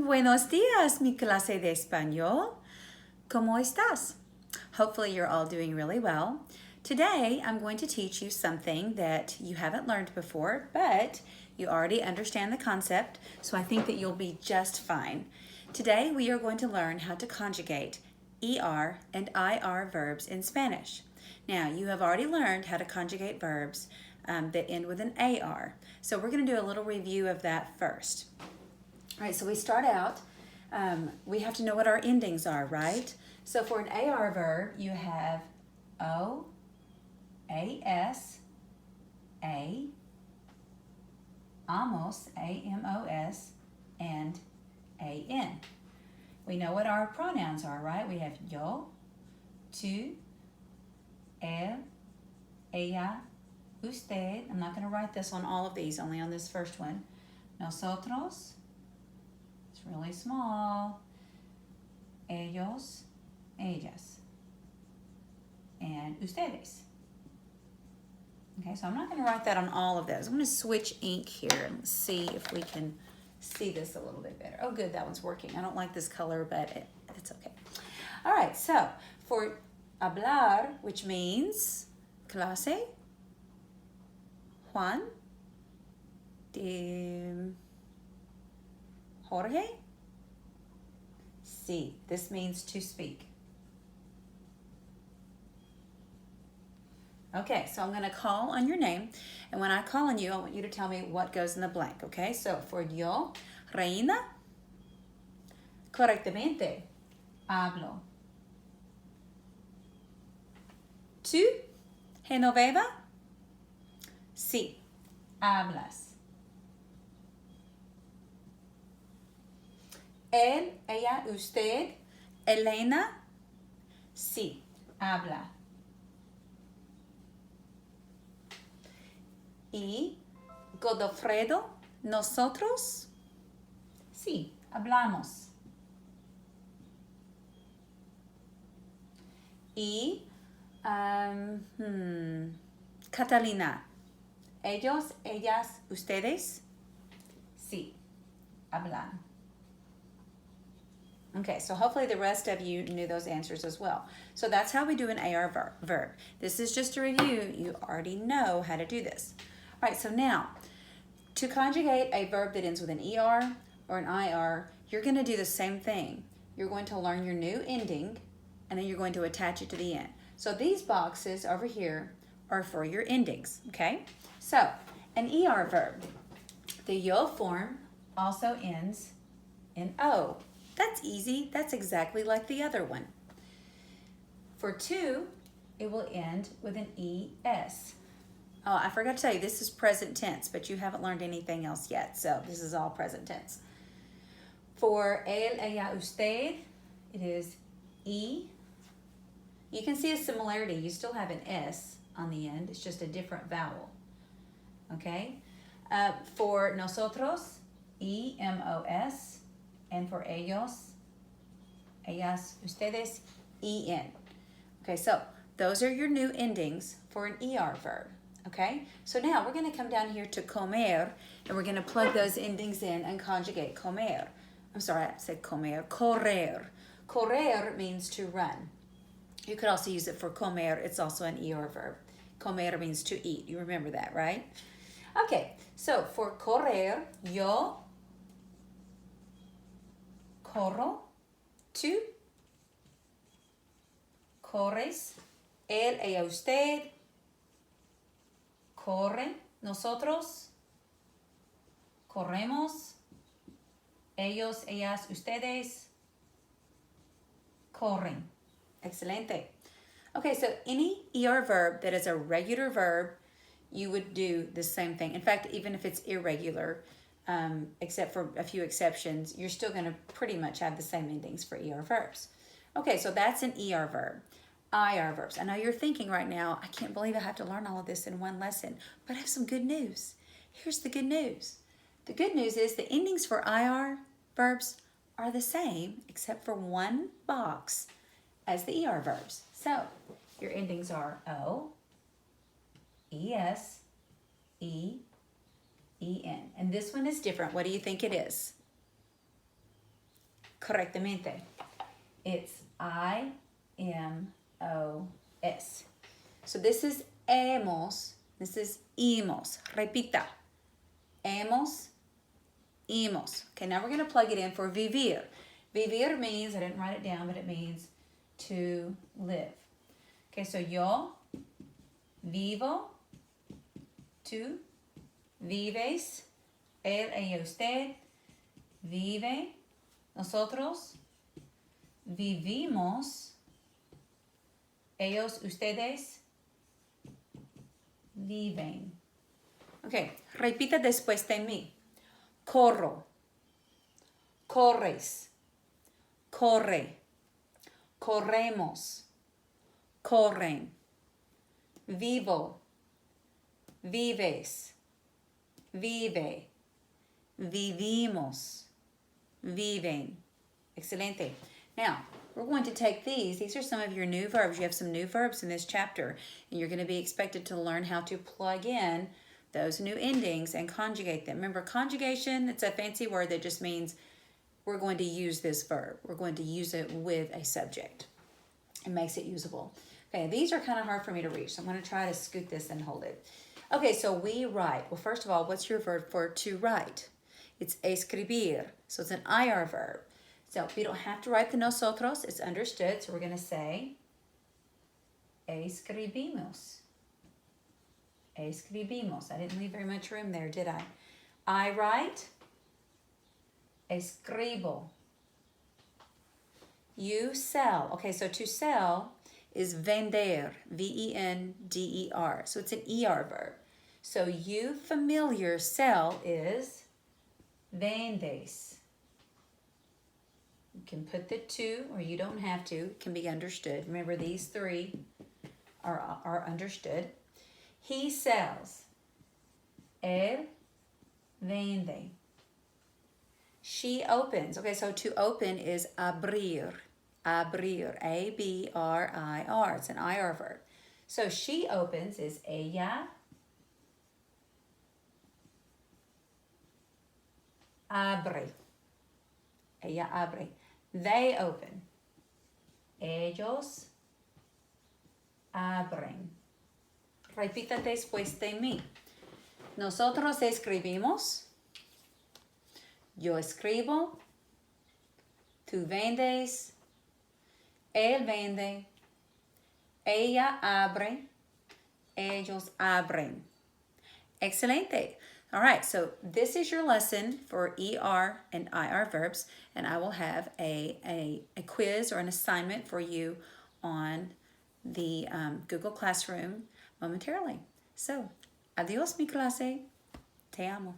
Buenos días, mi clase de español. ¿Cómo estás? Hopefully you're all doing really well. Today, I'm going to teach you something that you haven't learned before, but you already understand the concept, so I think that you'll be just fine. Today, we are going to learn how to conjugate ER and IR verbs in Spanish. Now, you have already learned how to conjugate verbs that end with an AR, so we're going to do a little review of that first. All right, so we start out, we have to know what our endings are, right? So for an AR verb, you have O, AS, A, amos, AMOS, and AN. We know what our pronouns are, right? We have yo, tú, él, ella, usted. I'm not going to write this on all of these, only on this first one. Nosotros. Really small. Ellos, ellas, and ustedes. Okay, so I'm not going to write that on all of those. I'm going to switch ink here and see if we can see this a little bit better. Oh, good, that one's working. I don't like this color, but it's okay. All right, so for hablar, which means clase, Juan, Jorge? Sí, this means to speak. Okay, so I'm going to call on your name, and when I call on you, I want you to tell me what goes in the blank, okay? So for yo, reina, correctamente, hablo. Tú, Genoveva, sí, hablas. Él, ella, usted, Elena, sí, habla. Y Godofredo, nosotros, sí, hablamos. Y Catalina, ellos, ellas, ustedes, sí, hablan. Okay, so hopefully the rest of you knew those answers as well. So that's how we do an AR verb. This is just a review. You already know how to do this. All right, so now, to conjugate a verb that ends with an ER or an IR, you're going to do the same thing. You're going to learn your new ending, and then you're going to attach it to the end. So these boxes over here are for your endings, okay? So, an ER verb. The yo form also ends in O. That's easy. That's exactly like the other one. For two, it will end with an ES. Oh, I forgot to tell you, this is present tense, but you haven't learned anything else yet, so this is all present tense. For él, ella, usted, it is E. You can see a similarity. You still have an S on the end. It's just a different vowel. Okay? For nosotros, EMOS. And for ellos, ellas, ustedes, EN. Okay, so those are your new endings for an ER verb. Okay, so now we're going to come down here to comer, and we're going to plug those endings in and conjugate comer. I'm sorry, I said comer. Correr. Correr means to run. You could also use it for comer. It's also an ER verb. Comer means to eat. You remember that, right? Okay, so for correr, yo corro, tú corres, él, ella, usted corren, nosotros corremos, ellos, ellas, ustedes corren. Excelente. Okay, so any ER verb that is a regular verb, you would do the same thing. In fact, even if it's irregular, except for a few exceptions, you're still going to pretty much have the same endings for ER verbs. Okay, so that's an ER verb. IR verbs. I know you're thinking right now, I can't believe I have to learn all of this in one lesson, but I have some good news. Here's the good news. The good news is the endings for IR verbs are the same, except for one box as the ER verbs. So your endings are O, ES, E, E-N. And this one is different. What do you think it is? correctamente. It's I-M-O-S. So this is hemos. This is hemos. Repita. Hemos, hemos. Okay, now we're going to plug it in for vivir. Vivir means, I didn't write it down, but it means to live. Okay, so yo vivo, tú vives, él, ella, usted vive, nosotros vivimos, ellos, ustedes viven. Ok, repita después de mí. Corro, corres, corre, corremos, corren, vivo, vives, vive, vivimos, viven. Excelente. Now, we're going to take these are some of your new verbs. You have some new verbs in this chapter, and you're going to be expected to learn how to plug in those new endings and conjugate them. Remember, conjugation, it's a fancy word that just means we're going to use this verb. We're going to use it with a subject. It makes it usable. Okay, these are kind of hard for me to reach, so I'm going to try to scoot this and hold it. Okay, so we write. Well, first of all, what's your verb for to write? It's escribir, so it's an IR verb. So we don't have to write the nosotros, it's understood, so we're going to say escribimos. Escribimos. I didn't leave very much room there, did I? I write, escribo. You sell. Okay, so to sell is vender, V-E-N-D-E-R. So it's an ER verb. So you familiar sell is vendes. You can put the to, or you don't have to. It can be understood. Remember, these three are understood. He sells. Él vende. She opens. Okay, so to open is abrir. Abrir. A-B-R-I-R. It's an IR verb. So she opens is ella abre. Ella abre. They open. Ellos abren. Repita después de mí. Nosotros escribimos. Yo escribo. Tú vendes. Él vende. Ella abre. Ellos abren. Excelente. All right, so this is your lesson for ER and IR verbs, and I will have a quiz or an assignment for you on the Google Classroom momentarily. So, adios mi clase. Te amo.